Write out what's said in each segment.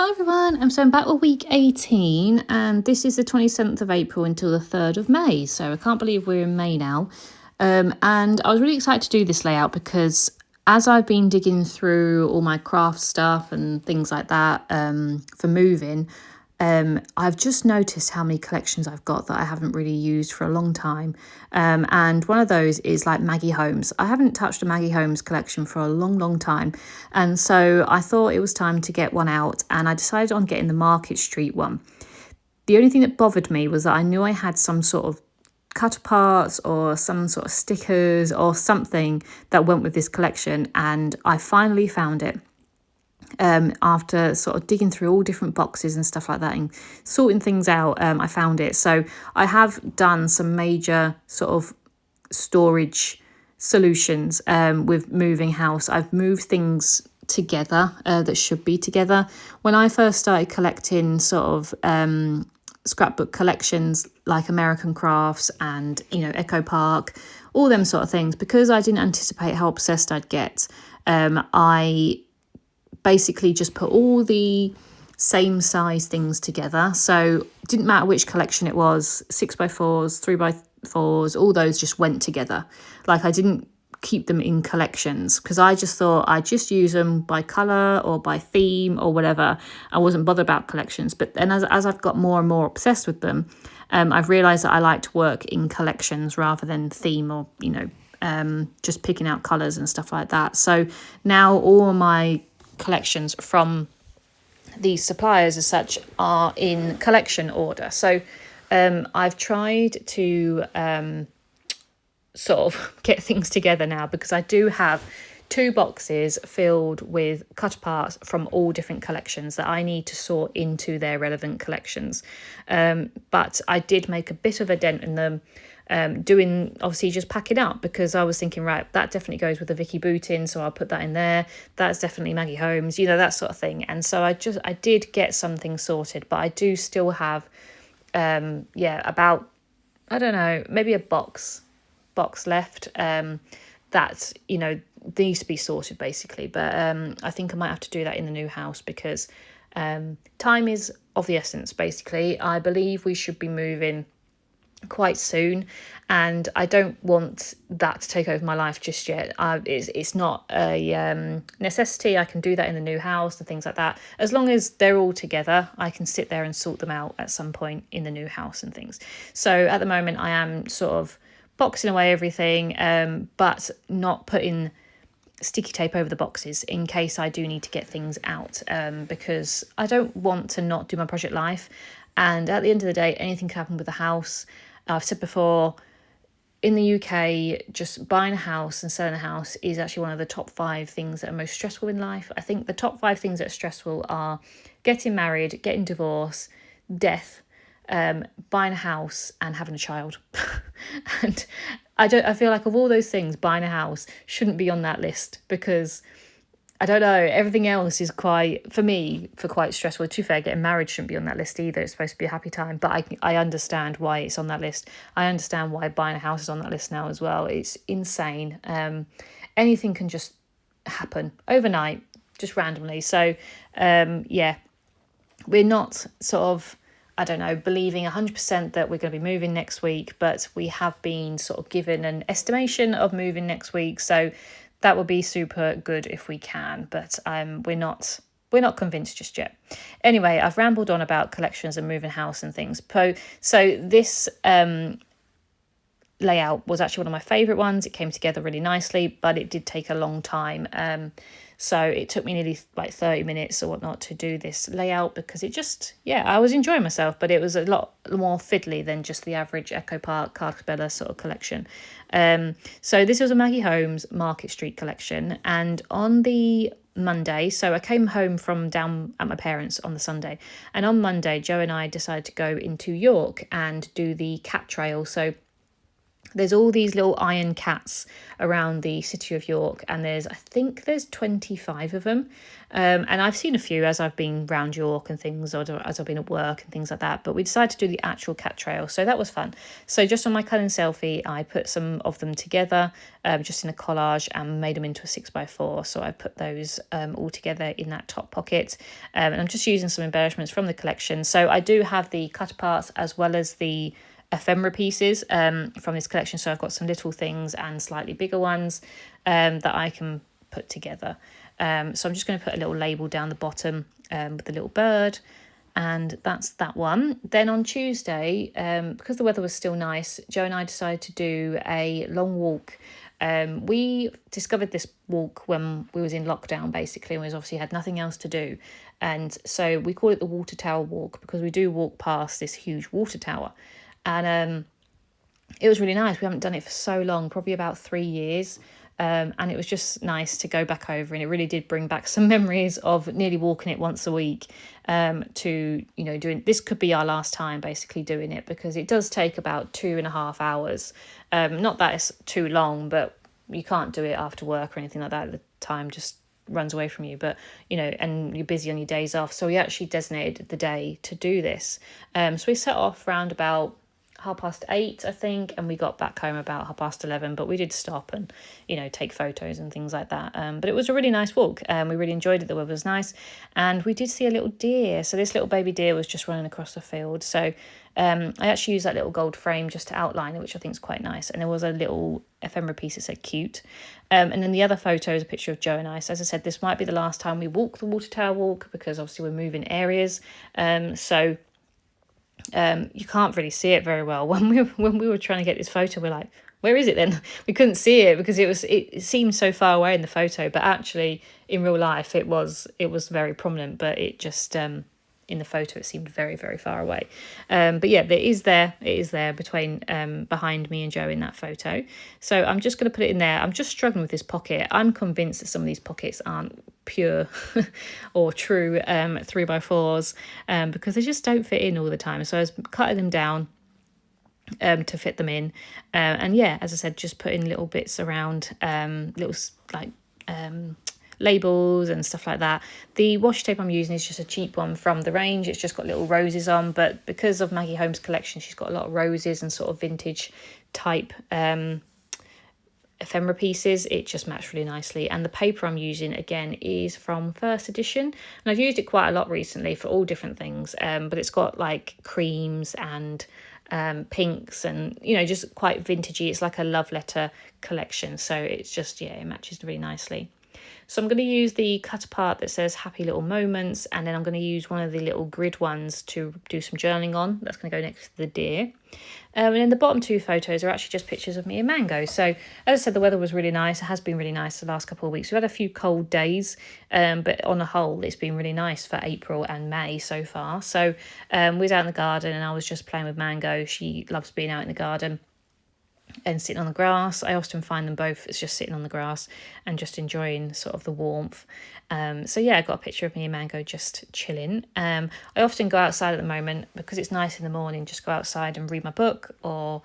Hi everyone, so I'm back with week 18 and this is the 27th of April until the 3rd of May, so I can't believe we're in May now. And I was really excited to do this layout because as I've been digging through all my craft stuff and things like that for moving, I've just noticed how many collections I've got that I haven't really used for a long time. And one of those is like Maggie Holmes. I haven't touched a Maggie Holmes collection for a long time. And so I thought it was time to get one out and I decided on getting the Market Street one. The only thing that bothered me was that I knew I had some sort of cut aparts or some sort of stickers or something that went with this collection, and I finally found it. After sort of digging through all different boxes and stuff like that and sorting things out, I found it. So I have done some major sort of storage solutions with moving house. I've moved things together that should be together. When I first started collecting sort of scrapbook collections like American Crafts and, Echo Park, all them sort of things, because I didn't anticipate how obsessed I'd get, I basically just put all the same size things together. So it didn't matter which collection it was, 6x4s, 3x4s, all those just went together. Like I didn't keep them in collections because I just thought I'd just use them by colour or by theme or whatever. I wasn't bothered about collections. But then as I've got more and more obsessed with them, I've realised that I like to work in collections rather than theme or, just picking out colours and stuff like that. So now all my collections from these suppliers as such are in collection order. So I've tried to sort of get things together now because I do have 2 boxes filled with cut aparts from all different collections that I need to sort into their relevant collections. But I did make a bit of a dent in them, doing obviously just packing up, because I was thinking, right, that definitely goes with the Vicky Bootin, so I'll put that in there. That's definitely Maggie Holmes, that sort of thing. And so I did get something sorted, but I do still have about, I don't know, maybe a box left that needs to be sorted basically. But I think I might have to do that in the new house because time is of the essence. Basically, I believe we should be moving quite soon, and I don't want that to take over my life just yet. It's not a necessity. I can do that in the new house and things like that. As long as they're all together, I can sit there and sort them out at some point in the new house and things. So at the moment I am sort of boxing away everything, but not putting sticky tape over the boxes in case I do need to get things out, because I don't want to not do my project life. And at the end of the day, anything can happen with the house. I've said before, in the UK, just buying a house and selling a house is actually one of the top 5 things that are most stressful in life. I think the top 5 things that are stressful are getting married, getting divorced, death, buying a house and having a child. And I feel like of all those things, buying a house shouldn't be on that list because I don't know, everything else is quite stressful. To be fair, getting married shouldn't be on that list either. It's supposed to be a happy time, but I understand why it's on that list. I understand why buying a house is on that list now as well. It's insane. Anything can just happen overnight, just randomly. So we're not sort of, I don't know, believing 100% that we're going to be moving next week, but we have been sort of given an estimation of moving next week. So that would be super good if we can, but we're not convinced just yet. Anyway, I've rambled on about collections and moving house and things. So this layout was actually one of my favourite ones. It came together really nicely, but it did take a long time. So it took me nearly like 30 minutes or whatnot to do this layout because it just, I was enjoying myself, but it was a lot more fiddly than just the average Echo Park, Carcassbella sort of collection. So this was a Maggie Holmes Market Street collection. And on the Monday, so I came home from down at my parents' on the Sunday. And on Monday, Joe and I decided to go into York and do the cat trail. So there's all these little iron cats around the city of York, and I think there's 25 of them. And I've seen a few as I've been round York and things, or as I've been at work and things like that. But we decided to do the actual cat trail, so that was fun. So just on my Cullen selfie, I put some of them together, just in a collage, and made them into a 6x4. So I put those all together in that top pocket. And I'm just using some embellishments from the collection. So I do have the cut aparts as well as the ephemera pieces from this collection. So I've got some little things and slightly bigger ones that I can put together. So I'm just going to put a little label down the bottom with the little bird, and that's that one. Then on Tuesday, because the weather was still nice, Joe and I decided to do a long walk. We discovered this walk when we was in lockdown, basically, and we obviously had nothing else to do. And so we call it the Water Tower Walk, because we do walk past this huge water tower. And it was really nice. We haven't done it for so long, probably about 3 years. And it was just nice to go back over, and it really did bring back some memories of nearly walking it once a week, to, doing, this could be our last time basically doing it, because it does take about 2.5 hours. Not that it's too long, but you can't do it after work or anything like that. The time just runs away from you, but and you're busy on your days off. So we actually designated the day to do this. So we set off round about 8:30, I think, and we got back home about 11:30. But we did stop and take photos and things like that. But it was a really nice walk. We really enjoyed it. The weather was nice, and we did see a little deer. So this little baby deer was just running across the field. So I actually used that little gold frame just to outline it, which I think is quite nice. And there was a little ephemera piece that said cute. And then the other photo is a picture of Joe and I. So as I said, this might be the last time we walk the Water Tower Walk, because obviously we're moving areas. So you can't really see it very well. When we were trying to get this photo, we're like, where is it then? We couldn't see it because it seemed so far away in the photo, but actually in real life it was very prominent, but it just in the photo it seemed very, very far away. But yeah, it is there between behind me and Joe in that photo. So I'm just going to put it in there. I'm just struggling with this pocket. I'm convinced that some of these pockets aren't pure or true 3x4s, because they just don't fit in all the time. So I was cutting them down to fit them in, and yeah, as I said, just putting little bits around, little like labels and stuff like that. The washi tape I'm using is just a cheap one from the range. It's just got little roses on, but because of Maggie Holmes' collection, she's got a lot of roses and sort of vintage type ephemera pieces. It just matched really nicely. And the paper I'm using again is from First Edition, and I've used it quite a lot recently for all different things, but it's got like creams and pinks and just quite vintagey. It's like a love letter collection, so it's just, yeah, it matches really nicely. So I'm going to use the cut apart that says happy little moments, and then I'm going to use one of the little grid ones to do some journaling on. That's going to go next to the deer. And then the bottom two photos are actually just pictures of me and Mango. So as I said, the weather was really nice. It has been really nice the last couple of weeks. We've had a few cold days, but on the whole, it's been really nice for April and May so far. So we was out in the garden, and I was just playing with Mango. She loves being out in the garden and sitting on the grass. I often find them both as just sitting on the grass and just enjoying sort of the warmth. So yeah, I got a picture of me and Mango just chilling. I often go outside at the moment because it's nice in the morning, just go outside and read my book, or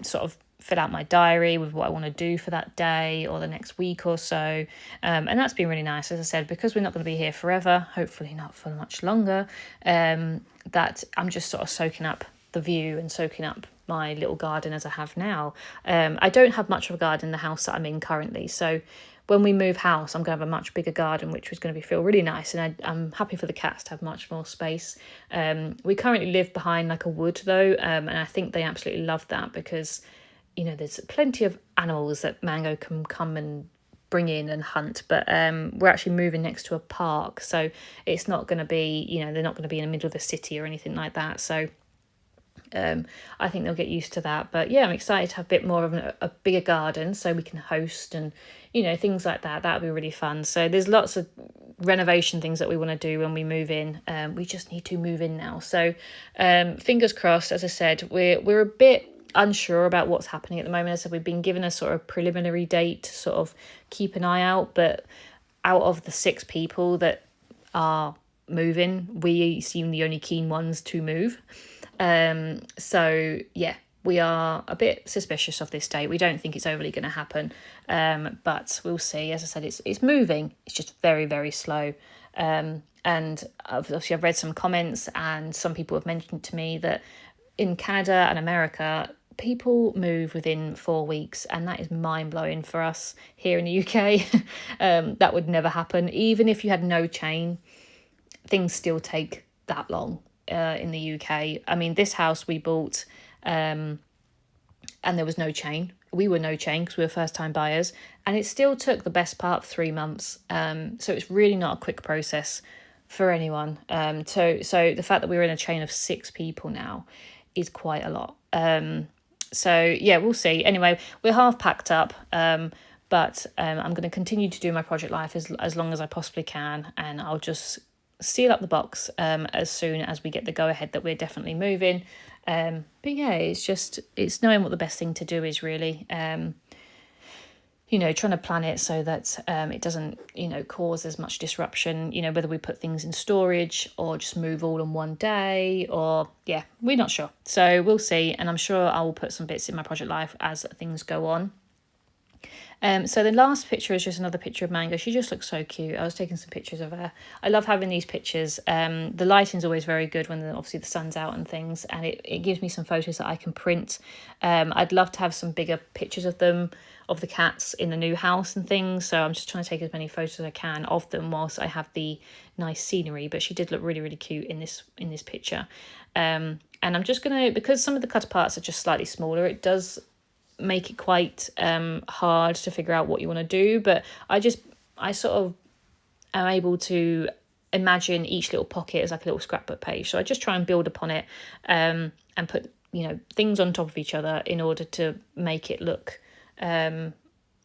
sort of fill out my diary with what I want to do for that day or the next week or so. And that's been really nice, as I said, because we're not going to be here forever, hopefully not for much longer, that I'm just sort of soaking up the view and soaking up my little garden as I have now. I don't have much of a garden in the house that I'm in currently, so when we move house I'm going to have a much bigger garden, which is going to feel really nice, and I'm happy for the cats to have much more space. We currently live behind like a wood though, and I think they absolutely love that, because there's plenty of animals that Mango can come and bring in and hunt, but we're actually moving next to a park, so it's not going to be, they're not going to be in the middle of the city or anything like that, so I think they'll get used to that. But yeah, I'm excited to have a bit more of a bigger garden so we can host and things like that. That'll be really fun. So there's lots of renovation things that we want to do when we move in. We just need to move in now, so fingers crossed. As I said, we're a bit unsure about what's happening at the moment. As I said, we've been given a sort of preliminary date to sort of keep an eye out, but out of the 6 people that are moving, we seem the only keen ones to move. So yeah, we are a bit suspicious of this date. We don't think it's overly going to happen, but we'll see. As I said, it's moving. It's just very, very slow. And obviously I've read some comments, and some people have mentioned to me that in Canada and America, people move within 4 weeks, and that is mind-blowing for us here in the UK. That would never happen. Even if you had no chain, things still take that long in the UK. I mean, this house we bought, and there was no chain. We were no chain because we were first-time buyers, and it still took the best part of 3 months. So it's really not a quick process for anyone. So the fact that we're in a chain of 6 people now is quite a lot. So yeah, we'll see. Anyway, we're half packed up, but I'm going to continue to do my project life as long as I possibly can, and I'll just seal up the box as soon as we get the go ahead that we're definitely moving. But yeah, it's knowing what the best thing to do is, really. Trying to plan it so that it doesn't, cause as much disruption, whether we put things in storage or just move all in one day, or yeah, we're not sure. So we'll see. And I'm sure I will put some bits in my project life as things go on. So the last picture is just another picture of Mango. She just looks so cute. I was taking some pictures of her. I love having these pictures. The lighting's always very good when obviously the sun's out and things, and it gives me some photos that I can print. I'd love to have some bigger pictures of them, of the cats in the new house and things. So I'm just trying to take as many photos as I can of them whilst I have the nice scenery. But she did look really, really cute in this picture. And I'm just gonna, because some of the cut parts are just slightly smaller, it does make it quite hard to figure out what you want to do, but I sort of am able to imagine each little pocket as like a little scrapbook page. So I just try and build upon it and put things on top of each other in order to make it look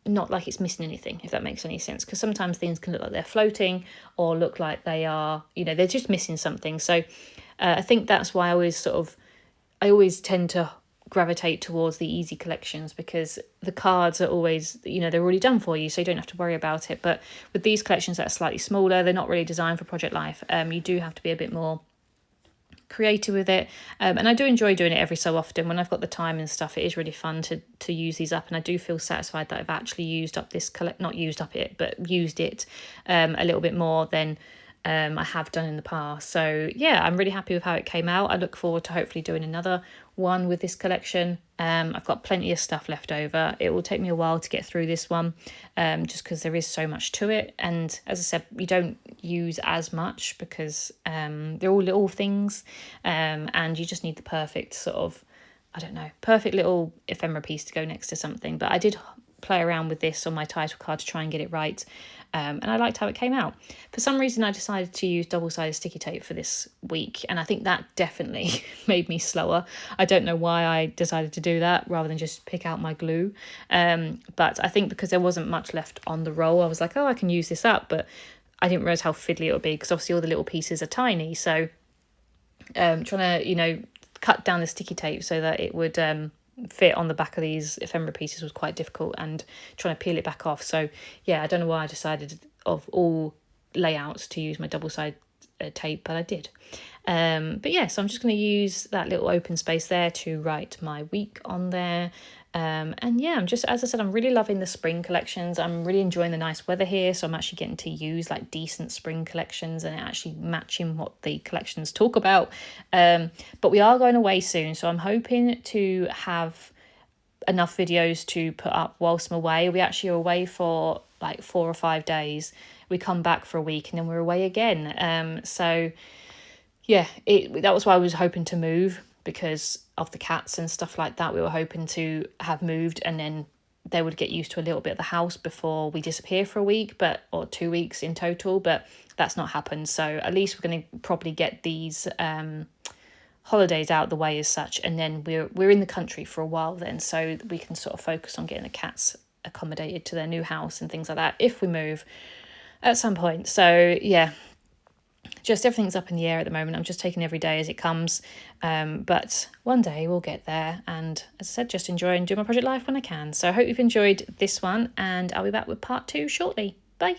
not like it's missing anything, if that makes any sense, because sometimes things can look like they're floating or look like they are, they're just missing something. So I think that's why I always tend to gravitate towards the easy collections, because the cards are always, they're already done for you, so you don't have to worry about it. But with these collections that are slightly smaller, they're not really designed for project life. You do have to be a bit more creative with it, and I do enjoy doing it every so often when I've got the time and stuff. It is really fun to use these up, and I do feel satisfied that I've actually used up this not used up it, but used it a little bit more than I have done in the past. So yeah, I'm really happy with how it came out. I look forward to hopefully doing another one with this collection. I've got plenty of stuff left over. It will take me a while to get through this one, just because there is so much to it. And as I said, we don't use as much because they're all little things, and you just need the perfect perfect little ephemera piece to go next to something. But I did play around with this on my title card to try and get it right, and I liked how it came out. For some reason I decided to use double-sided sticky tape for this week, and I think that definitely made me slower. I don't know why I decided to do that rather than just pick out my glue, but I think because there wasn't much left on the roll, I was like, oh, I can use this up, but I didn't realise how fiddly it would be, because obviously all the little pieces are tiny. So trying to cut down the sticky tape so that it would fit on the back of these ephemera pieces was quite difficult, and trying to peel it back off. So yeah, I don't know why I decided of all layouts to use my double-sided tape, but I did. But yeah, so I'm just going to use that little open space there to write my week on there. And yeah, as I said, I'm really loving the spring collections. I'm really enjoying the nice weather here, so I'm actually getting to use like decent spring collections and actually matching what the collections talk about. But we are going away soon, so I'm hoping to have enough videos to put up whilst I'm away. We actually are away for like 4 or 5 days. We come back for a week and then we're away again. So yeah, that was why I was hoping to move, because of the cats and stuff like that. We were hoping to have moved and then they would get used to a little bit of the house before we disappear for a week, or 2 weeks in total, but that's not happened. So at least we're going to probably get these holidays out the way as such, and then we're in the country for a while then, so we can sort of focus on getting the cats accommodated to their new house and things like that if we move at some point. So yeah, just everything's up in the air at the moment. I'm just taking every day as it comes, but one day we'll get there, and as I said, just enjoy and do my project life when I can. So I hope you've enjoyed this one, and I'll be back with part 2 shortly. Bye.